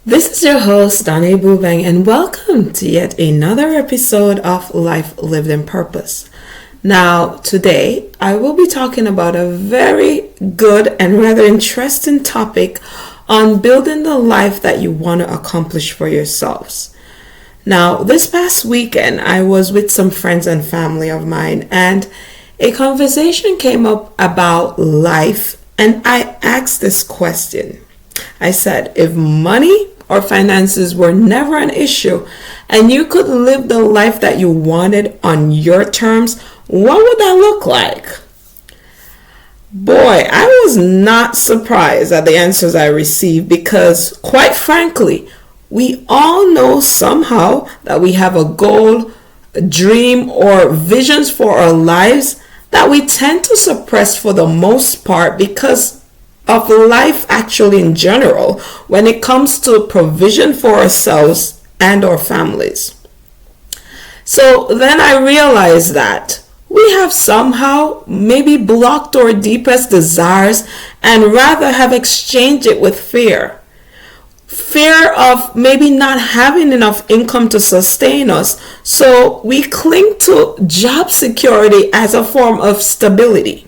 This is your host, Donnie Boobang, and welcome to yet another episode of Life Lived in Purpose. Now, today, I will be talking about a very good and rather interesting topic on building the life that you want to accomplish for yourselves. Now, this past weekend, I was with some friends and family of mine, and a conversation came up about life, and I asked this question. I said, if money or finances were never an issue and you could live the life that you wanted on your terms, what would that look like? Boy, I was not surprised at the answers I received because, quite frankly, we all know somehow that we have a goal, a dream, or visions for our lives that we tend to suppress for the most part because of life actually in general when it comes to provision for ourselves and our families. So then I realized that we have somehow maybe blocked our deepest desires and rather have exchanged it with fear. Fear of maybe not having enough income to sustain us, so we cling to job security as a form of stability.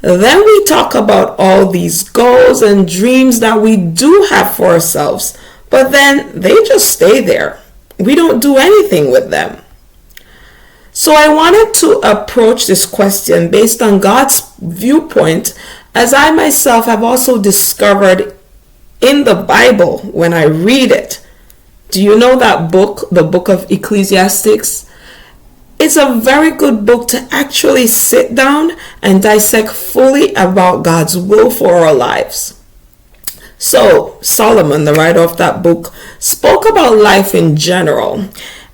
Then we talk about all these goals and dreams that we do have for ourselves, but then they just stay there. We don't do anything with them. So I wanted to approach this question based on God's viewpoint, as I myself have also discovered in the Bible when I read it. Do you know that book, the book of Ecclesiastes? It's a very good book to actually sit down and dissect fully about God's will for our lives. So Solomon, the writer of that book, spoke about life in general,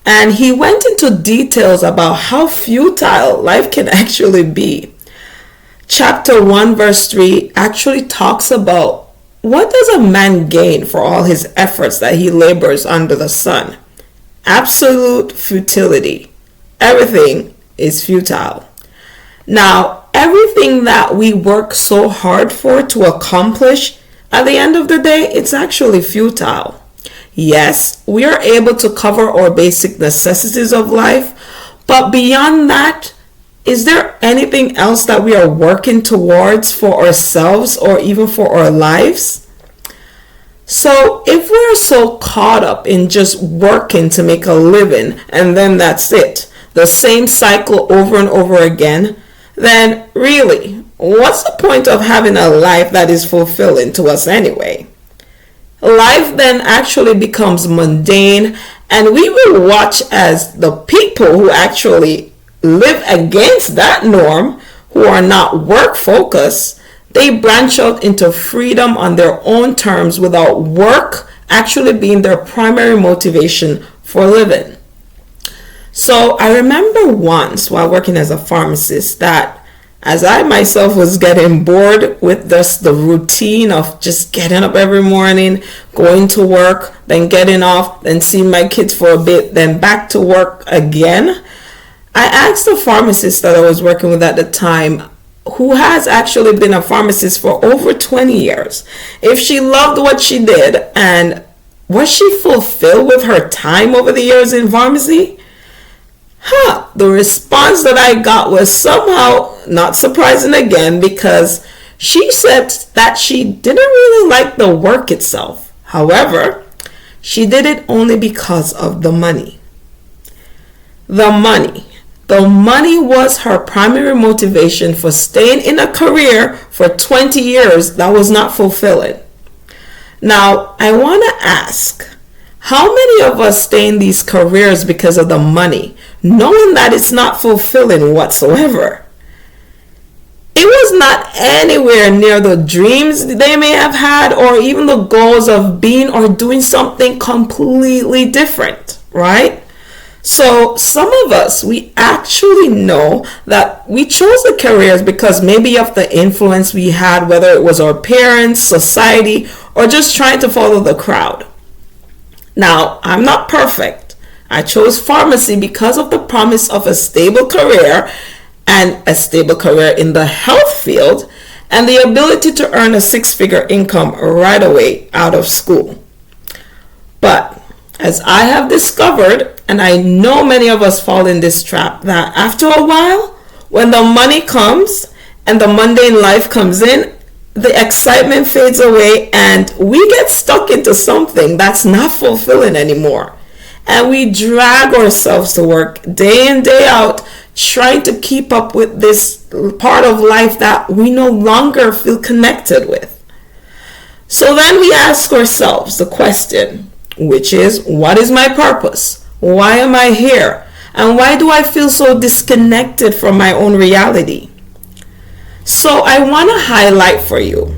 and he went into details about how futile life can actually be. Chapter 1 verse 3 actually talks about what does a man gain for all his efforts that he labors under the sun? Absolute futility. Everything is futile. Now, everything that we work so hard for to accomplish, at the end of the day, it's actually futile. Yes, we are able to cover our basic necessities of life, but beyond that, is there anything else that we are working towards for ourselves or even for our lives? So if we're so caught up in just working to make a living and then that's it, the same cycle over and over again, then really, what's the point of having a life that is fulfilling to us anyway? Life then actually becomes mundane, and we will watch as the people who actually live against that norm, who are not work focused, they branch out into freedom on their own terms without work actually being their primary motivation for living. So I remember once while working as a pharmacist that as I myself was getting bored with just the routine of just getting up every morning, going to work, then getting off, then seeing my kids for a bit, then back to work again, I asked the pharmacist that I was working with at the time, who has actually been a pharmacist for over 20 years, if she loved what she did and was she fulfilled with her time over the years in pharmacy? The response that I got was somehow not surprising again, because she said that she didn't really like the work itself. However, she did it only because of the money. The money was her primary motivation for staying in a career for 20 years that was not fulfilling. Now, I want to ask, how many of us stay in these careers because of the money, knowing that it's not fulfilling whatsoever? It was not anywhere near the dreams they may have had or even the goals of being or doing something completely different, right? So some of us, we actually know that we chose the careers because maybe of the influence we had, whether it was our parents, society, or just trying to follow the crowd. Now, I'm not perfect. I chose pharmacy because of the promise of a stable career and a stable career in the health field and the ability to earn a six-figure income right away out of school. But as I have discovered, and I know many of us fall in this trap, that after a while, when the money comes and the mundane life comes in, the excitement fades away and we get stuck into something that's not fulfilling anymore. And we drag ourselves to work day in, day out, trying to keep up with this part of life that we no longer feel connected with. So then we ask ourselves the question, which is, what is my purpose? Why am I here? And why do I feel so disconnected from my own reality? So I want to highlight for you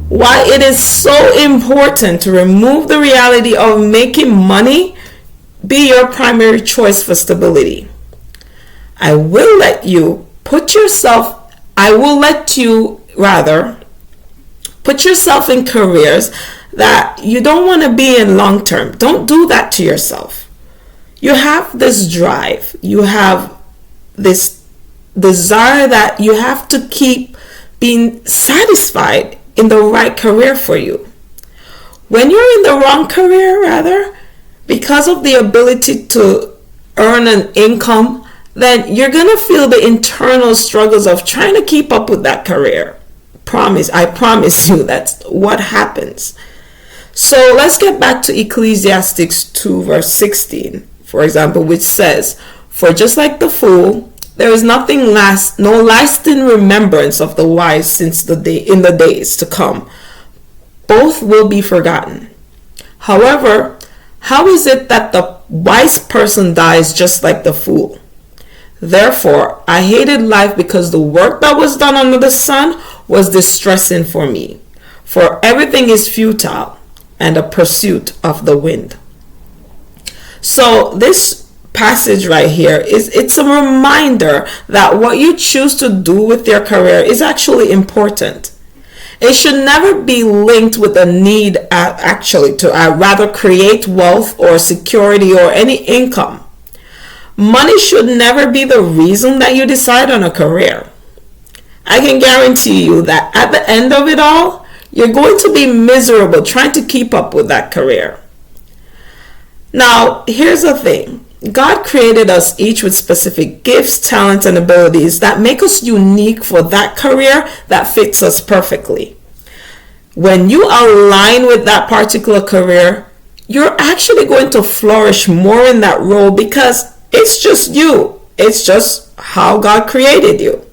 why it is so important to remove the reality of making money be your primary choice for stability. I will let you put yourself in careers that you don't want to be in long term. Don't do that to yourself. You have this drive. You have this desire that you have to keep being satisfied in the right career for you. When you're in the wrong career, because of the ability to earn an income, then you're going to feel the internal struggles of trying to keep up with that career. I promise you that's what happens. So let's get back to Ecclesiastes 2 verse 16, for example, which says, "For just like the fool, there is no lasting remembrance of the wise in the days to come. Both will be forgotten. However, how is it that the wise person dies just like the fool? Therefore, I hated life because the work that was done under the sun was distressing for me. For everything is futile and a pursuit of the wind." So this passage right here it's a reminder that what you choose to do with your career is actually important. It should never be linked with a need to rather create wealth or security or any income. Money should never be the reason that you decide on a career. I can guarantee you that at the end of it all, you're going to be miserable trying to keep up with that career. Now, here's the thing. God created us each with specific gifts, talents, and abilities that make us unique for that career that fits us perfectly. When you align with that particular career, you're actually going to flourish more in that role because it's just you. It's just how God created you.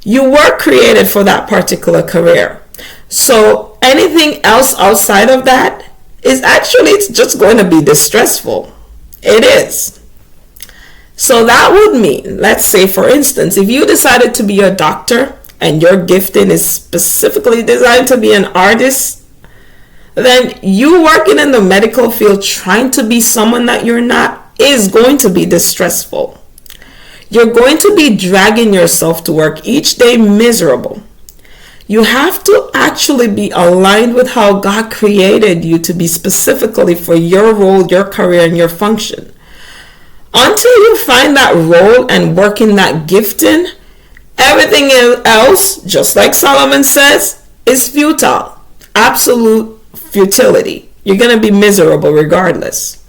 You were created for that particular career. So anything else outside of that it's just going to be distressful. It is. So that would mean, let's say for instance, if you decided to be a doctor and your gifting is specifically designed to be an artist, then you working in the medical field trying to be someone that you're not is going to be distressful. You're going to be dragging yourself to work each day miserable. You have to actually be aligned with how God created you to be specifically for your role, your career, and your function. Until you find that role and work in that gifting, everything else, just like Solomon says, is futile. Absolute futility. You're going to be miserable regardless.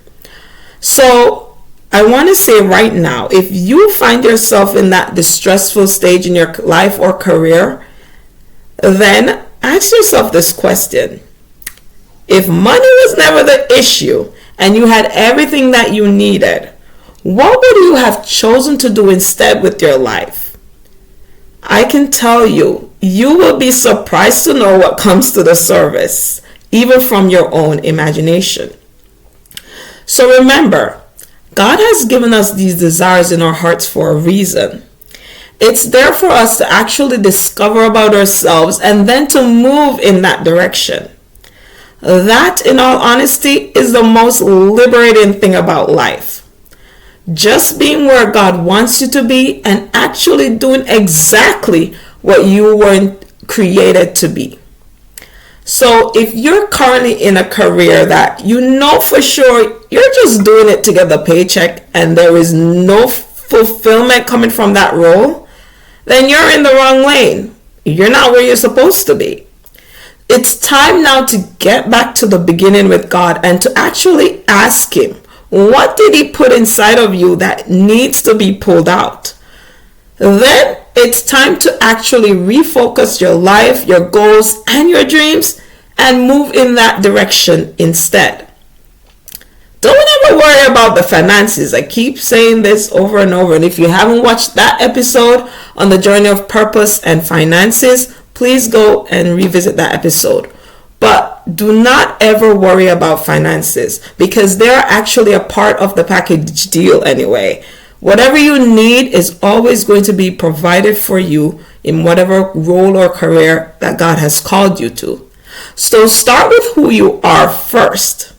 So I want to say right now, if you find yourself in that distressful stage in your life or career, then ask yourself this question. If money was never the issue and you had everything that you needed, what would you have chosen to do instead with your life? I can tell you, you will be surprised to know what comes to the surface, even from your own imagination. So remember, God has given us these desires in our hearts for a reason. It's there for us to actually discover about ourselves and then to move in that direction. That, in all honesty, is the most liberating thing about life. Just being where God wants you to be and actually doing exactly what you weren't created to be. So if you're currently in a career that you know for sure you're just doing it to get the paycheck and there is no fulfillment coming from that role, then you're in the wrong lane. You're not where you're supposed to be. It's time now to get back to the beginning with God and to actually ask Him, what did He put inside of you that needs to be pulled out? Then it's time to actually refocus your life, your goals, and your dreams and move in that direction instead. Don't ever worry about the finances. I keep saying this over and over. And if you haven't watched that episode on the journey of purpose and finances, please go and revisit that episode. But do not ever worry about finances because they're actually a part of the package deal anyway. Whatever you need is always going to be provided for you in whatever role or career that God has called you to. So start with who you are first,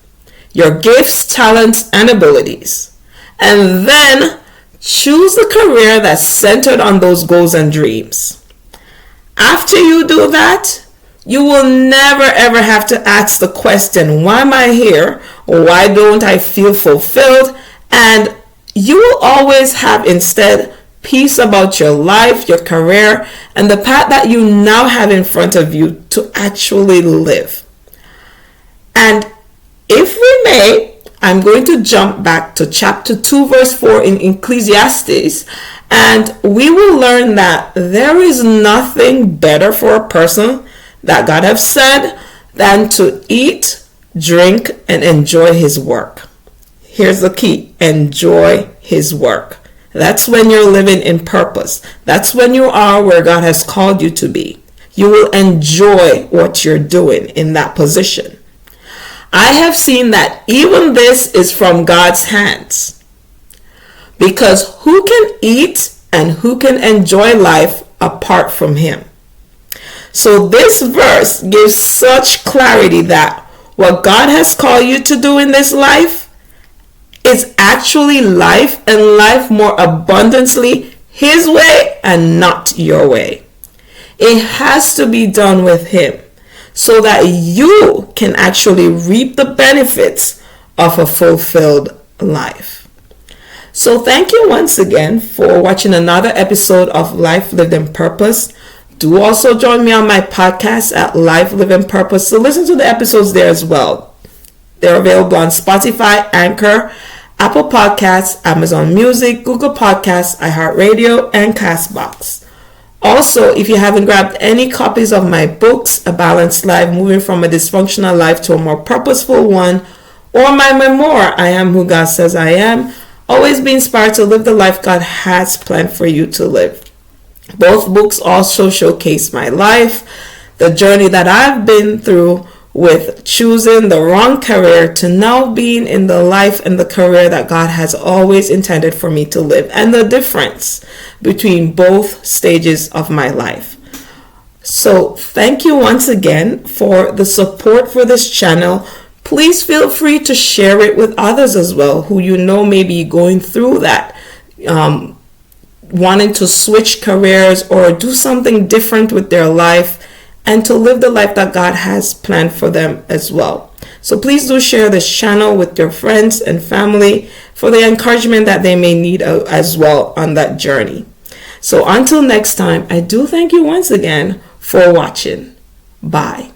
your gifts, talents, and abilities, and then choose a career that's centered on those goals and dreams. After you do that, you will never ever have to ask the question, why am I here? Or why don't I feel fulfilled? And you will always have instead peace about your life, your career, and the path that you now have in front of you to actually live. And if we may, I'm going to jump back to chapter 2 verse 4 in Ecclesiastes, and we will learn that there is nothing better for a person that God has said than to eat, drink, and enjoy His work. Here's the key: enjoy His work. That's when you're living in purpose. That's when you are where God has called you to be. You will enjoy what you're doing in that position. I have seen that even this is from God's hands. Because who can eat and who can enjoy life apart from Him? So this verse gives such clarity that what God has called you to do in this life is actually life, and life more abundantly His way and not your way. It has to be done with Him so that you can actually reap the benefits of a fulfilled life. So thank you once again for watching another episode of Life Lived in Purpose. Do also join me on my podcast at Life Lived in Purpose to listen to the episodes there as well. They're available on Spotify, Anchor, Apple Podcasts, Amazon Music, Google Podcasts, iHeartRadio, and Castbox. Also, if you haven't grabbed any copies of my books, A Balanced Life, Moving from a Dysfunctional Life to a More Purposeful One, or my memoir, I Am Who God Says I Am, always be inspired to live the life God has planned for you to live. Both books also showcase my life, the journey that I've been through with choosing the wrong career to now being in the life and the career that God has always intended for me to live, and the difference between both stages of my life. So thank you once again for the support for this channel. Please feel free to share it with others as well who you know may be going through that, wanting to switch careers or do something different with their life and to live the life that God has planned for them as well. So please do share this channel with your friends and family for the encouragement that they may need as well on that journey. So until next time, I do thank you once again for watching. Bye.